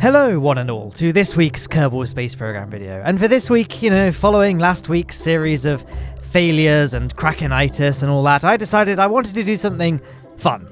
Hello one and all to this week's Kerbal Space Program video, and for this week, following last week's series of failures and Krakenitis and all that, I decided I wanted to do something fun,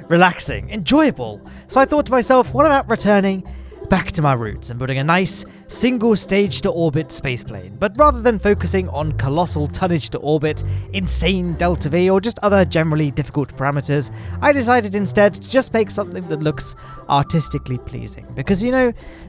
relaxing, enjoyable. So I thought to myself, what about returning back to my roots and building a nice single stage to orbit spaceplane, but rather than focusing on colossal tonnage to orbit, insane delta V, or just other generally difficult parameters, I decided instead to just make something that looks artistically pleasing. Because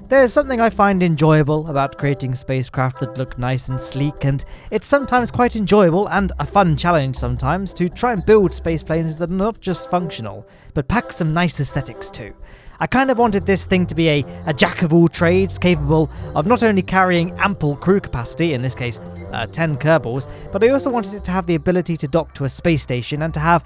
there's something I find enjoyable about creating spacecraft that look nice and sleek, and it's sometimes quite enjoyable and a fun challenge sometimes to try and build spaceplanes that are not just functional, but pack some nice aesthetics too. I kind of wanted this thing to be a jack of all trades, capable of not only carrying ample crew capacity, in this case 10 Kerbals, but I also wanted it to have the ability to dock to a space station and to have,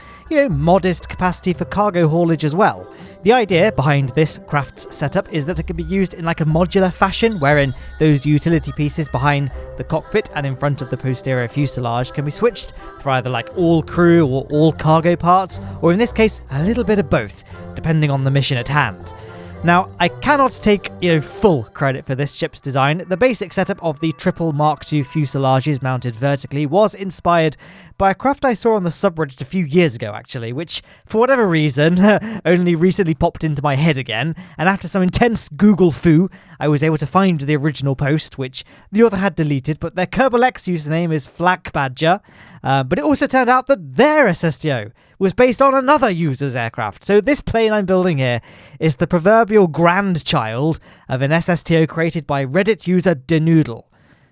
modest capacity for cargo haulage as well. The idea behind this craft's setup is that it can be used in like a modular fashion, wherein those utility pieces behind the cockpit and in front of the posterior fuselage can be switched for either like all crew or all cargo parts, or in this case, a little bit of both, depending on the mission at hand. Now, I cannot take, full credit for this ship's design. The basic setup of the triple Mark II fuselages mounted vertically was inspired by a craft I saw on the subreddit a few years ago, actually, which, for whatever reason, only recently popped into my head again, and after some intense Google foo, I was able to find the original post, which the author had deleted, but their Kerbal X username is Flak Badger, but it also turned out that their SSTO was based on another user's aircraft. So this plane I'm building here is the proverbial grandchild of an SSTO created by Reddit user Denoodle.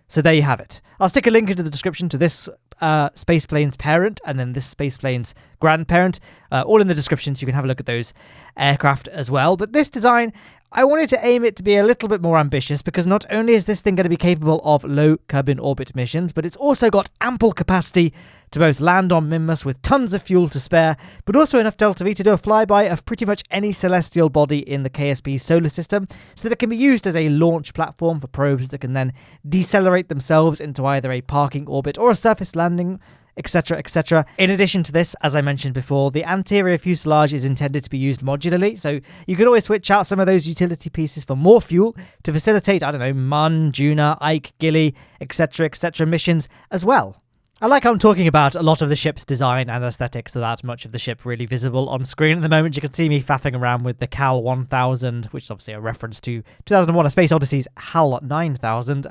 So there you have it. I'll stick a link into the description to this spaceplane's parent and then this spaceplane's grandparent, all in the description, so you can have a look at those aircraft as well. But this design, I wanted to aim it to be a little bit more ambitious, because not only is this thing going to be capable of low Kerbin orbit missions, but it's also got ample capacity to both land on Minmus with tons of fuel to spare, but also enough delta V to do a flyby of pretty much any celestial body in the KSP solar system, so that it can be used as a launch platform for probes that can then decelerate themselves into either a parking orbit or a surface landing, etc, etc. In addition to this, as I mentioned before, the anterior fuselage is intended to be used modularly, so you could always switch out some of those utility pieces for more fuel to facilitate, Mun, Duna, Ike, Gilly, etc, etc missions as well. I like how I'm talking about a lot of the ship's design and aesthetics without much of the ship really visible on screen at the moment. You can see me faffing around with the Cal 1000, which is obviously a reference to 2001 A Space Odyssey's HAL 9000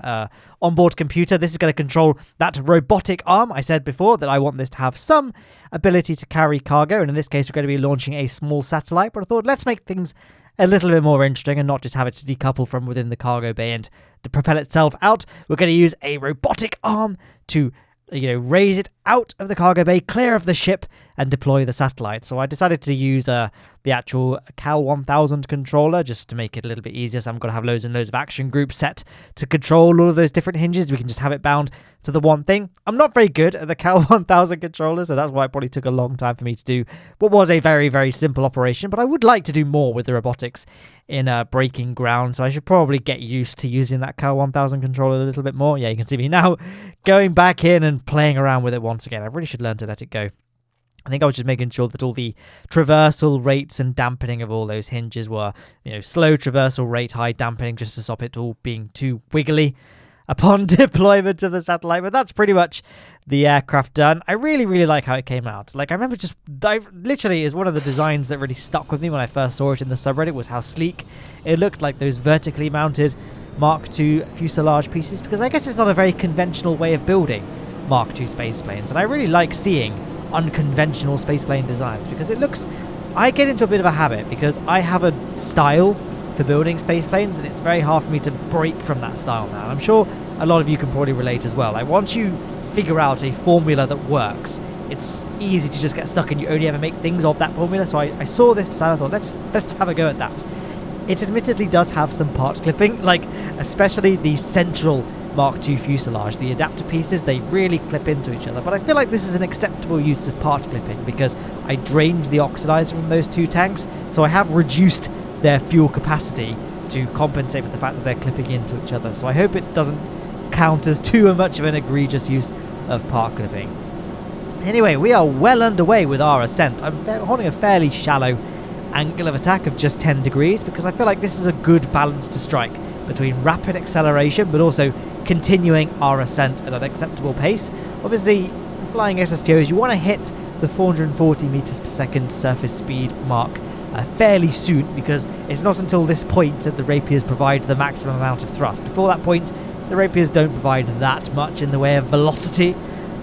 onboard computer. This is going to control that robotic arm. I said before that I want this to have some ability to carry cargo, and in this case we're going to be launching a small satellite, but I thought let's make things a little bit more interesting and not just have it to decouple from within the cargo bay and to propel itself out. We're going to use a robotic arm to raise it out of the cargo bay, clear of the ship, and deploy the satellite. So I decided to use the actual Cal 1000 controller just to make it a little bit easier. So I'm going to have loads and loads of action groups set to control all of those different hinges. We can just have it bound to the one thing. I'm not very good at the Cal 1000 controller, so that's why it probably took a long time for me to do what was a very, very simple operation. But I would like to do more with the robotics in breaking ground, so I should probably get used to using that Cal 1000 controller a little bit more. Yeah, you can see me now going back in and playing around with it once again. I really should learn to let it go. I think I was just making sure that all the traversal rates and dampening of all those hinges were, slow traversal rate, high dampening, just to stop it all being too wiggly upon deployment of the satellite. But that's pretty much the aircraft done. I really, really like how it came out. Like, I remember literally is one of the designs that really stuck with me when I first saw it in the subreddit, was how sleek it looked, like those vertically mounted Mark II fuselage pieces, because I guess it's not a very conventional way of building Mark II spaceplanes, and I really like seeing unconventional spaceplane designs, because it looks, I get into a bit of a habit because I have a style for building spaceplanes, and it's very hard for me to break from that style now. And I'm sure a lot of you can probably relate as well. Like, once you figure out a formula that works, it's easy to just get stuck and you only ever make things of that formula. So I saw this design and I thought, let's have a go at that. It admittedly does have some part clipping, like especially the central Mark II fuselage. The adapter pieces, they really clip into each other, but I feel like this is an acceptable use of part clipping because I drained the oxidizer from those two tanks, so I have reduced their fuel capacity to compensate for the fact that they're clipping into each other. So I hope it doesn't count as too much of an egregious use of part clipping. Anyway, we are well underway with our ascent. I'm holding a fairly shallow angle of attack of just 10 degrees, because I feel like this is a good balance to strike between rapid acceleration but also continuing our ascent at an acceptable pace. Obviously, flying SSTOs, you want to hit the 440 meters per second surface speed mark fairly soon, because it's not until this point that the rapiers provide the maximum amount of thrust. Before that point, the rapiers don't provide that much in the way of velocity,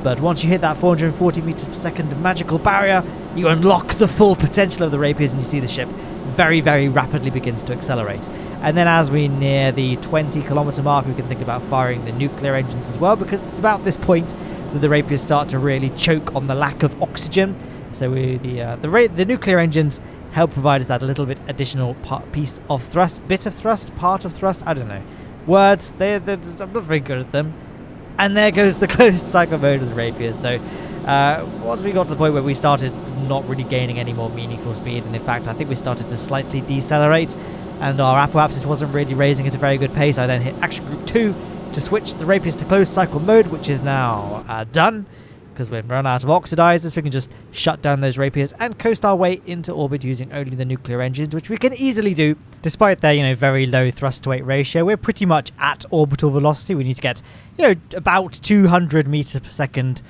but once you hit that 440 meters per second magical barrier, you unlock the full potential of the rapiers and you see the ship very, very rapidly begins to accelerate. And then as we near the 20 kilometer mark, we can think about firing the nuclear engines as well, because it's about this point that the rapiers start to really choke on the lack of oxygen. So the nuclear engines help provide us that little bit additional piece of thrust, bit of thrust, part of thrust, I don't know. Words, I'm not very good at them. And there goes the closed cycle mode of the rapiers. So once we got to the point where we started not really gaining any more meaningful speed, and in fact I think we started to slightly decelerate, and our apoapsis wasn't really raising at a very good pace, I then hit action group 2 to switch the rapiers to closed cycle mode, which is now done, because we've run out of oxidizers. We can just shut down those rapiers and coast our way into orbit using only the nuclear engines, which we can easily do despite their very low thrust to weight ratio. We're pretty much at orbital velocity. We need to get about 200 meters per second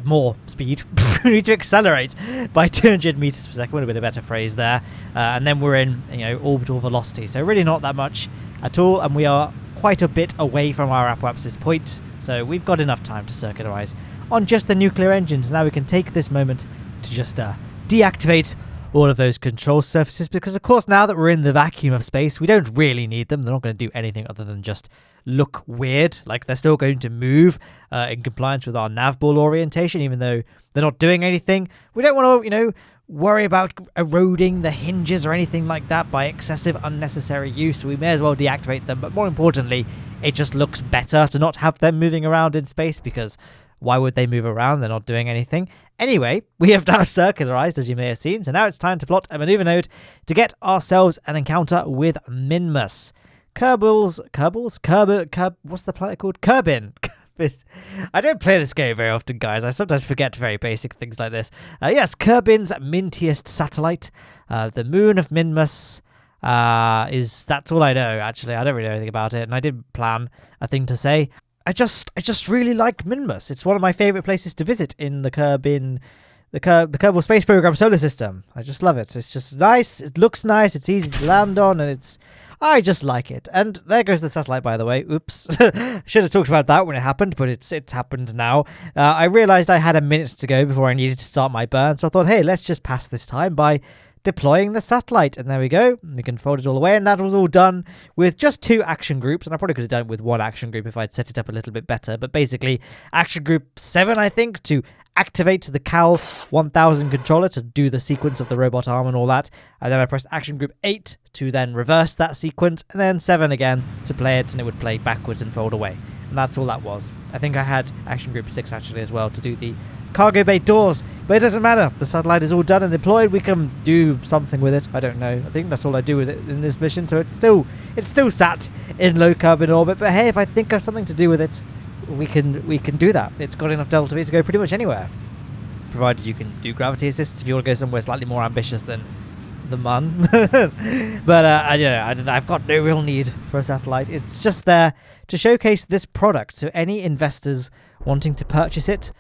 more speed. We need to accelerate by 200 meters per second, would have been a better phrase there, and then we're in orbital velocity, so really not that much at all, and we are quite a bit away from our apoapsis point, so we've got enough time to circularize on just the nuclear engines. Now we can take this moment to just deactivate all of those control surfaces, because of course now that we're in the vacuum of space, we don't really need them. They're not going to do anything other than just look weird, like they're still going to move in compliance with our nav ball orientation, even though they're not doing anything. We don't want to worry about eroding the hinges or anything like that by excessive unnecessary use, so we may as well deactivate them. But more importantly, it just looks better to not have them moving around in space, because why would they move around? They're not doing anything. Anyway, we have now circularized, as you may have seen, so now it's time to plot a maneuver node to get ourselves an encounter with Minmus. Kerbals, what's the planet called? Kerbin. I don't play this game very often, guys. I sometimes forget very basic things like this. Yes, Kerbin's mintiest satellite, the moon of Minmus. That's all I know, actually. I don't really know anything about it, and I didn't plan a thing to say. I just really like Minmus. It's one of my favorite places to visit in the Kerbal Space Program solar system. I just love it. It's just nice. It looks nice. It's easy to land on, and I just like it. And there goes the satellite, by the way. Oops. Should have talked about that when it happened, but it's happened now. I realized I had a minute to go before I needed to start my burn, so I thought, hey, let's just pass this time by deploying the satellite. And there we go. We can fold it all away, and that was all done with just 2 action groups, and I probably could have done it with 1 action group if I'd set it up a little bit better. But basically, action group 7, I think, to activate the CAL 1000 controller to do the sequence of the robot arm and all that, and then I pressed action group 8 to then reverse that sequence, and then 7 again to play it, and it would play backwards and fold away. And that's all that was. I think I had action group 6 actually as well to do the cargo bay doors, but it doesn't matter. The satellite is all done and deployed. We can do something with it. I don't know. I think that's all I do with it in this mission. So it's still sat in low carbon orbit. But hey, if I think of something to do with it, we can do that. It's got enough delta V to go pretty much anywhere, provided you can do gravity assists if you want to go somewhere slightly more ambitious than the Mun. But I don't know. I've got no real need for a satellite. It's just there to showcase this product. So any investors wanting to purchase it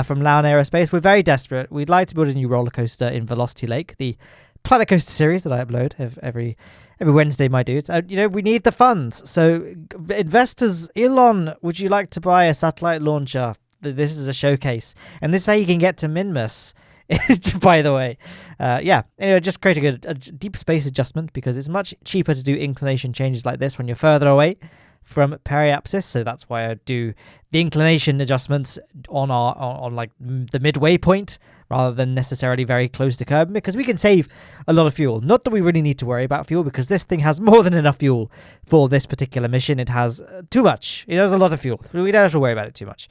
from Lowne Aerospace, we're very desperate. We'd like to build a new roller coaster in Velocity Lake, the Planet Coaster series that I upload every Wednesday, my dudes. We need the funds. So investors, Elon, would you like to buy a satellite launcher? This is a showcase, and this is how you can get to Minmus. By the way, anyway, just creating a deep space adjustment, because it's much cheaper to do inclination changes like this when you're further away from periapsis. So that's why I do the inclination adjustments on like the midway point rather than necessarily very close to Kerbin, because we can save a lot of fuel. Not that we really need to worry about fuel, because this thing has more than enough fuel for this particular mission. It has too much. It has a lot of fuel. We don't have to worry about it too much.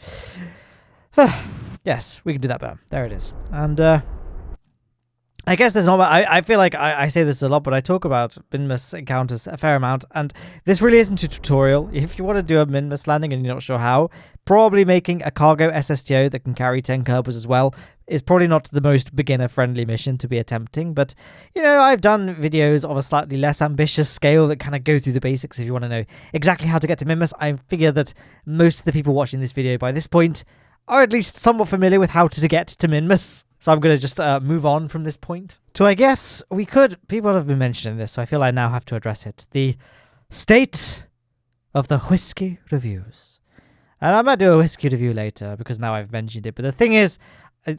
Yes, we can do that better. There it is. And I guess there's not. I feel like I say this a lot, but I talk about Minmus encounters a fair amount, and this really isn't a tutorial. If you want to do a Minmus landing and you're not sure how, probably making a cargo SSTO that can carry 10 Kerbals as well is probably not the most beginner-friendly mission to be attempting, but, you know, I've done videos of a slightly less ambitious scale that kind of go through the basics if you want to know exactly how to get to Minmus. I figure that most of the people watching this video by this point are at least somewhat familiar with how to get to Minmus. So I'm going to just move on from this point. So I guess people have been mentioning this, so I feel I now have to address it. The state of the Whisky reviews. And I might do a Whisky review later because now I've mentioned it. But the thing is,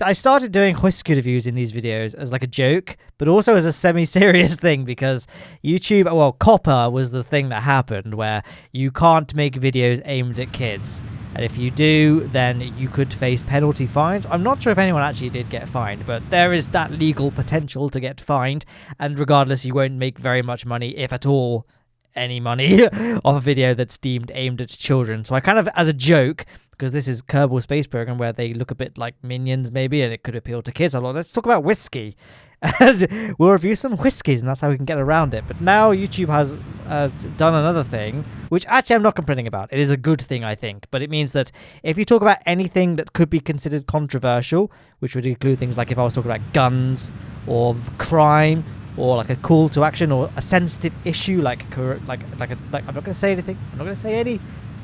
I started doing Whisky reviews in these videos as like a joke, but also as a semi-serious thing because YouTube, well, Copper was the thing that happened where you can't make videos aimed at kids. And if you do, then you could face penalty fines. I'm not sure if anyone actually did get fined, but there is that legal potential to get fined. And regardless, you won't make very much money, if at all, any money off a video that's deemed aimed at children. So I kind of, as a joke, because this is Kerbal Space Program where they look a bit like Minions maybe, and it could appeal to kids a lot. Let's talk about whiskey. And we'll review some whiskies, and that's how we can get around it. But now YouTube has done another thing, which actually I'm not complaining about. It is a good thing, I think. But it means that if you talk about anything that could be considered controversial, which would include things like if I was talking about guns or crime, or like a call to action, or a sensitive issue, like I'm not going to say anything. I'm not going to say any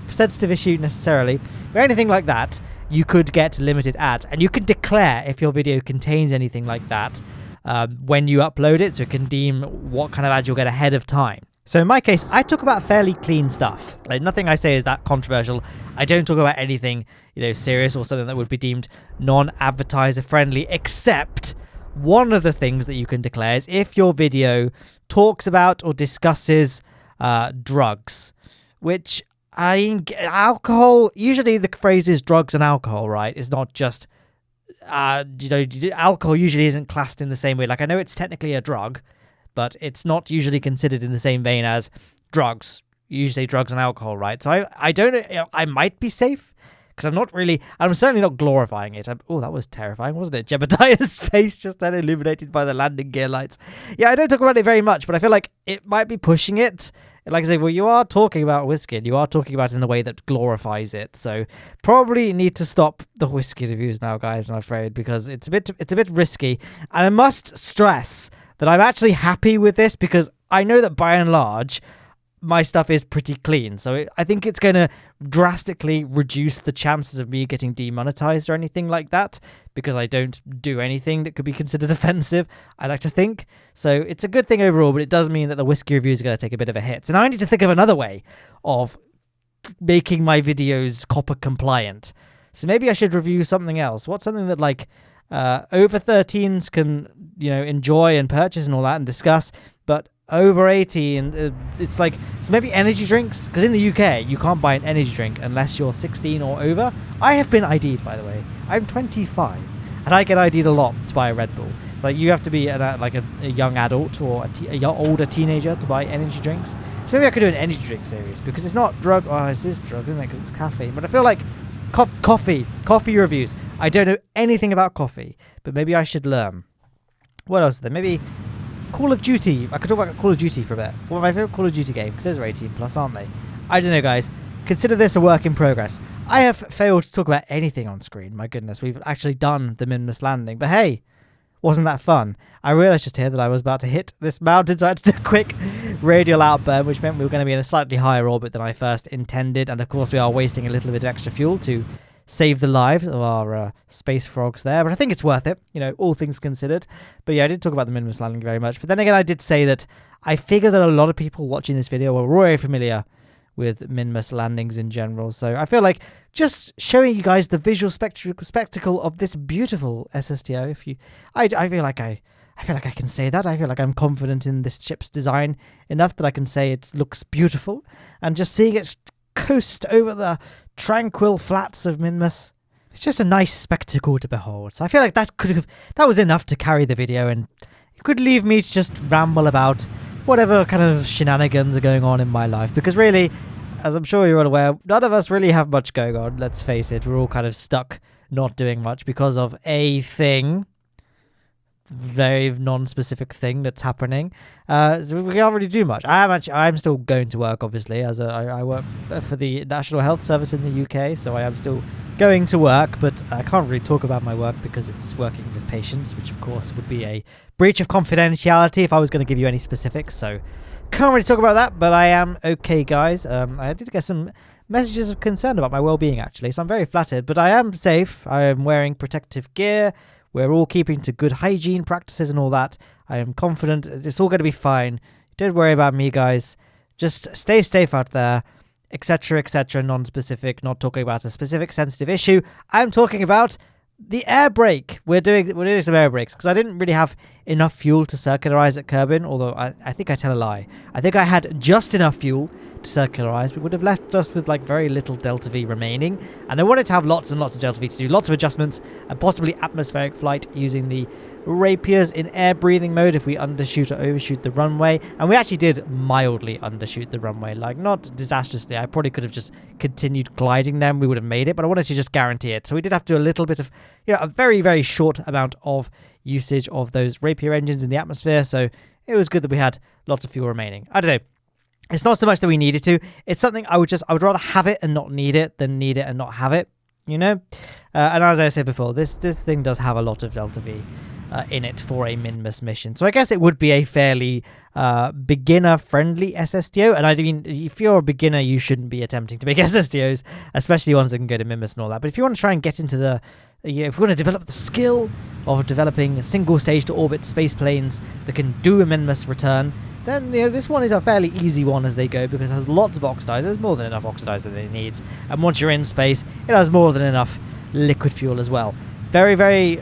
sensitive issue necessarily, but anything like that, you could get limited ads, and you can declare if your video contains anything like that when you upload it, so it can deem what kind of ads you'll get ahead of time. So in my case, I talk about fairly clean stuff. Like, nothing I say is that controversial. I don't talk about anything, you know, serious or something that would be deemed non-advertiser friendly, except one of the things that you can declare is if your video talks about or discusses drugs, which alcohol, usually the phrase is drugs and alcohol, right? It's not just, alcohol usually isn't classed in the same way. Like, I know it's technically a drug, but it's not usually considered in the same vein as drugs. You usually say drugs and alcohol, right? So I don't know, I might be safe. Because I'm certainly not glorifying it. Oh, that was terrifying, wasn't it? Jebediah's face just then illuminated by the landing gear lights. Yeah, I don't talk about it very much, but I feel like it might be pushing it. Like I say, well, you are talking about whiskey, and you are talking about it in a way that glorifies it. So probably need to stop the whiskey reviews now, guys, I'm afraid, because it's a bit risky. And I must stress that I'm actually happy with this because I know that by and large, my stuff is pretty clean, so I think it's going to drastically reduce the chances of me getting demonetized or anything like that, because I don't do anything that could be considered offensive, I like to think. So it's a good thing overall, but it does mean that the whiskey reviews are going to take a bit of a hit. So now I need to think of another way of making my videos copper compliant. So maybe I should review something else. What's something that, like, over 13s can, you know, enjoy and purchase and all that and discuss, but over 18, it's like, so maybe energy drinks, because in the UK you can't buy an energy drink unless you're 16 or over. I have been ID'd, by the way. I'm 25 and I get ID'd a lot to buy a Red Bull. Like, you have to be a young adult or a older teenager to buy energy drinks. So maybe I could do an energy drink series, because it's not drug. Oh, it is drug, isn't it? Because it's caffeine. But I feel like coffee reviews. I don't know anything about coffee, but maybe I should learn. What else is there? Maybe Call of Duty. I could talk about Call of Duty for a bit. Well, my favorite Call of Duty game, because those are 18 plus, aren't they? I don't know, guys. Consider this a work in progress. I have failed to talk about anything on screen. My goodness, we've actually done the Minmus landing. But hey, wasn't that fun? I realised just here that I was about to hit this mountain, so I had to do a quick radial outburn, which meant we were going to be in a slightly higher orbit than I first intended. And of course, we are wasting a little bit of extra fuel to save the lives of our space frogs there, but I think it's worth it, you know, all things considered. But yeah, I didn't talk about the Minmus landing very much, but then again, I did say that I figure that a lot of people watching this video are very familiar with Minmus landings in general, so I feel like just showing you guys the visual spectacle of this beautiful SSTO, I feel like I can say that. I feel like I'm confident in this ship's design enough that I can say it looks beautiful, and just seeing it coast over the tranquil flats of Minmus, it's just a nice spectacle to behold. So I feel like that was enough to carry the video, and it could leave me to just ramble about whatever kind of shenanigans are going on in my life, because really, as I'm sure you're all aware, none of us really have much going on. Let's face it, we're all kind of stuck not doing much because of a thing. very non-specific thing that's happening. So we can't really do much. I'm still going to work, obviously, as I work for the National Health Service in the UK, so I am still going to work, but I can't really talk about my work because it's working with patients, which of course would be a breach of confidentiality if I was going to give you any specifics, so can't really talk about that, but I am okay, guys. I did get some messages of concern about my well-being, actually, so I'm very flattered, but I am safe. I am wearing protective gear. We're all keeping to good hygiene practices and all that. I am confident it's all going to be fine. Don't worry about me, guys. Just stay safe out there, etc., etc., non-specific, not talking about a specific sensitive issue. I'm talking about the air brake. We're doing some air brakes because I didn't really have enough fuel to circularize at Kerbin, although I think I tell a lie. I think I had just enough fuel to circularize, but would have left us with like very little delta V remaining, and I wanted to have lots and lots of delta V to do lots of adjustments and possibly atmospheric flight using the rapiers in air breathing mode if we undershoot or overshoot the runway. And we actually did mildly undershoot the runway, like not disastrously. I probably could have just continued gliding them, we would have made it, but I wanted to just guarantee it. So we did have to do a little bit of, a very, very short amount of usage of those rapier engines in the atmosphere, so it was good that we had lots of fuel remaining. I don't know. It's not so much that we needed to. It's something I would rather have it and not need it than need it and not have it, And as I said before, this thing does have a lot of delta V in it for a Minmus mission. So I guess it would be a fairly beginner-friendly SSTO. And I mean, if you're a beginner, you shouldn't be attempting to make SSTOs, especially ones that can go to Minmus and all that. But if you want to try and get into the... if you want to develop the skill of developing single-stage to orbit space planes that can do a Minmus return, then this one is a fairly easy one as they go, because it has lots of oxidizers, more than enough oxidizers that it needs. And once you're in space, it has more than enough liquid fuel as well. Very, very,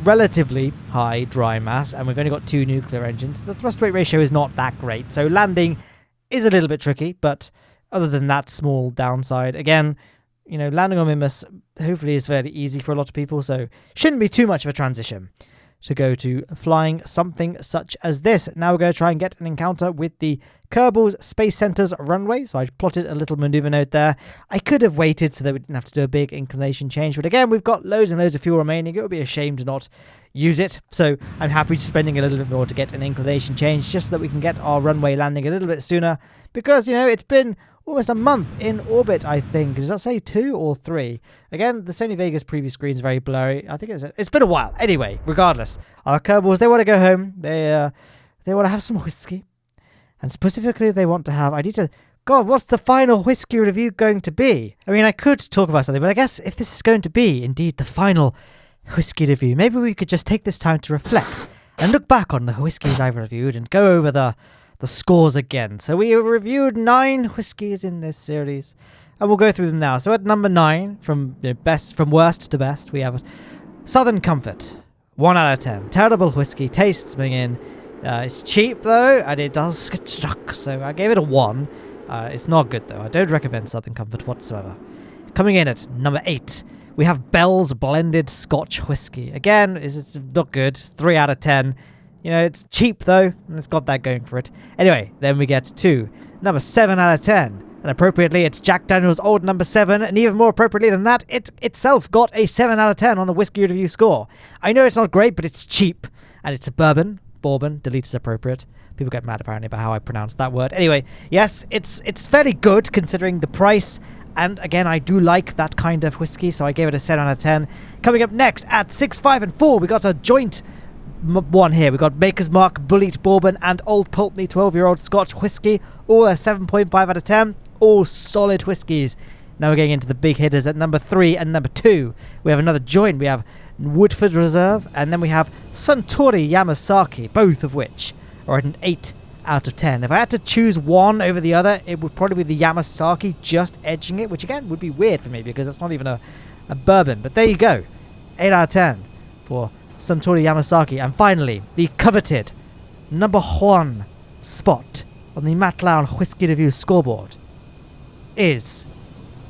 relatively high dry mass, and we've only got 2 nuclear engines. The thrust weight ratio is not that great, so landing is a little bit tricky, but other than that small downside, again, landing on Minmus hopefully is fairly easy for a lot of people, so shouldn't be too much of a transition to go to flying something such as this. Now we're going to try and get an encounter with the Kerbal Space Center's runway. So I plotted a little maneuver node there. I could have waited so that we didn't have to do a big inclination change. But again, we've got loads and loads of fuel remaining. It would be a shame to not use it. So I'm happy spending a little bit more to get an inclination change just so that we can get our runway landing a little bit sooner. Because, it's been almost a month in orbit, I think. Does that say 2 or 3? Again, the Sony Vegas preview screen is very blurry. I think it's been a while. Anyway, regardless, our Kerbals, they want to go home. They want to have some whiskey. And specifically, they want to have... God, what's the final whiskey review going to be? I mean, I could talk about something, but I guess if this is going to be, indeed, the final whiskey review, maybe we could just take this time to reflect and look back on the whiskeys I've reviewed and go over the scores again. So we reviewed 9 whiskies in this series, and we'll go through them now. So at number 9, from worst to best, we have Southern Comfort, 1 out of 10. Terrible whiskey, tastes minging. It's cheap though, and it does get struck, so I gave it a 1. It's not good though. I don't recommend Southern Comfort whatsoever. Coming in at number 8, we have Belle's Blended Scotch Whisky. Again, it's not good. 3 out of 10. It's cheap though, and it's got that going for it. Anyway, then we get to number 7 out of 10. And appropriately, it's Jack Daniel's Old Number 7, and even more appropriately than that, it itself got a 7 out of 10 on the Whiskey Review score. I know it's not great, but it's cheap, and it's a bourbon, delete is appropriate. People get mad apparently about how I pronounce that word. Anyway, yes, it's fairly good considering the price, and again, I do like that kind of whiskey, so I gave it a 7 out of 10. Coming up next at 6, 5, and 4, we got a joint one here. We got Maker's Mark, Bullet Bourbon, and Old Pulteney 12-year-old Scotch Whisky, all a 7.5 out of 10, all solid whiskies. Now we're getting into the big hitters at number 3 and number 2. We have another joint. We have Woodford Reserve, and then we have Suntory Yamasaki, both of which are at an 8 out of 10. If I had to choose one over the other, it would probably be the Yamasaki just edging it, which again would be weird for me because it's not even a bourbon. But there you go. 8 out of 10 for Suntory Yamasaki. And finally, the coveted number 1 spot on the Matt Lowne Whiskey Review scoreboard is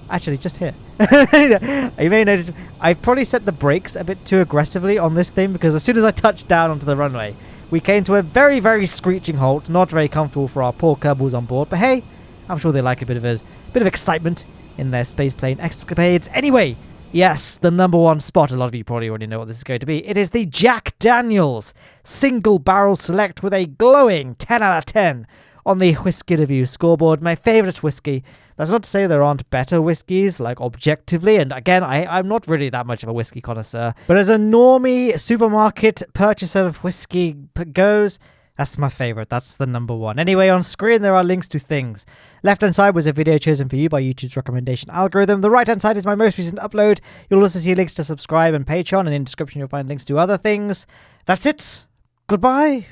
actually just here. You may notice I probably set the brakes a bit too aggressively on this thing, because as soon as I touched down onto the runway, we came to a very, very screeching halt. Not very comfortable for our poor Kerbals on board, but hey, I'm sure they like a bit of excitement in their spaceplane escapades. Anyway, Yes, the number one spot. A lot of you probably already know what this is going to be. It is the Jack Daniels Single Barrel Select with a glowing 10 out of 10 on the Whisky Review scoreboard. My favourite whiskey. That's not to say there aren't better whiskies, like objectively, and again, I'm not really that much of a whiskey connoisseur, but as a normie supermarket purchaser of whiskey goes, that's my favourite. That's the number one. Anyway, on screen there are links to things. Left-hand side was a video chosen for you by YouTube's recommendation algorithm. The right-hand side is my most recent upload. You'll also see links to subscribe and Patreon, and in the description you'll find links to other things. That's it. Goodbye.